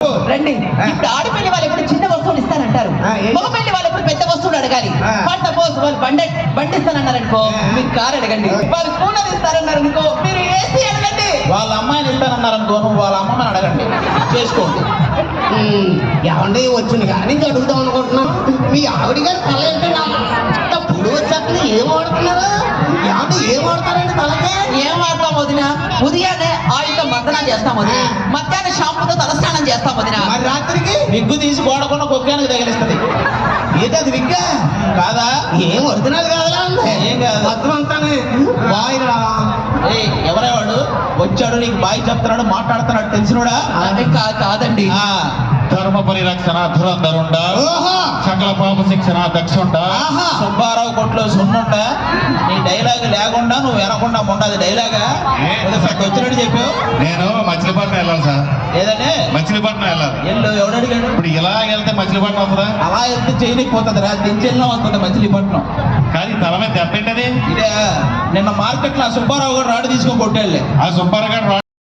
రండి. ఇప్పుడు ఆడపిల్లి వాళ్ళు ఎప్పుడు చిన్న వస్తువులు ఇస్తానంటారు, మగపిల్లి వాళ్ళు ఎప్పుడు పెద్ద వస్తువులు అడగాలి. ఫర్ సపోజ్ వాళ్ళు బండి ఇస్తానన్నారనుకో మీరు కారు అడగండి, వాళ్ళు కూలర్ ఇస్తారన్నారనుకో మీరు ఏసీ అడగండి, వాళ్ళ అమ్మాయిని ఇస్తానన్నారనుకో నువ్వు వాళ్ళ అమ్మని అడగండి, చేసుకోండి. ఏమండి వచ్చిన కానీ అడుగుదాం అనుకుంటున్నాం. మీ ఆవిడ గారు తల ఏంటి నాకు పుడు వచ్చేస్తుంది. ఏం వాడుతున్నారు? ఏమంటే ఏం వాడతారండి తలకే? ఏం వాడతాం వదిన? ఉదయాన్నే ఆయిల్తో మర్దనం చేస్తాం వదిన, మధ్యాహ్నం షాంపూతో తలస్నానం చేస్తాం వదిన, మరి రాత్రికి విగ్గు తీసి గోడకుండా కుక్కానికి తగిలిస్తుంది. ఏంటి అది విగ్గా కాదా? ఏం ఒరిజినల్ కాదులా ఉంది. ఏం కాదు. మొత్తం అంతానే బాయిరా. ఎవరేవాడు వచ్చాడు నీకు బాయ్ చెప్తున్నాడు మాట్లాడుతున్నాడు తెలిసినోడా? అదే కాదండి. ధర్మ పరిరక్షణ ధురంధరుండ సకల పాప శిక్షణ దక్షుండ సుబ్బారావు కొట్లో సున్నుండా. నీ డైలాగ్ లేకుండా నువ్వు వినకుండా ఉండదు డైలాగా. వచ్చినట్టు చెప్పావు. నేను మచిలీపట్నం వెళ్ళాలి సార్. ఏదంటే మచిలీపట్నం వెళ్ళాలి. ఎల్లు ఎవడు అడిగాడు? ఇప్పుడు ఇలా వెళ్తే మచిలీపట్నం వస్తుందా? అలా వెళ్తే చేయలేకపోతుంది రా, దించెల్లో వస్తుంది మచిలీపట్నం. కానీ తల మీద దెబ్బేంటది? ఇదే నిన్న మార్కెట్లో ఆ సుబ్బారావు కూడా రాడు తీసుకొని కొట్టాడులే. ఆ సుబ్బారావు గారు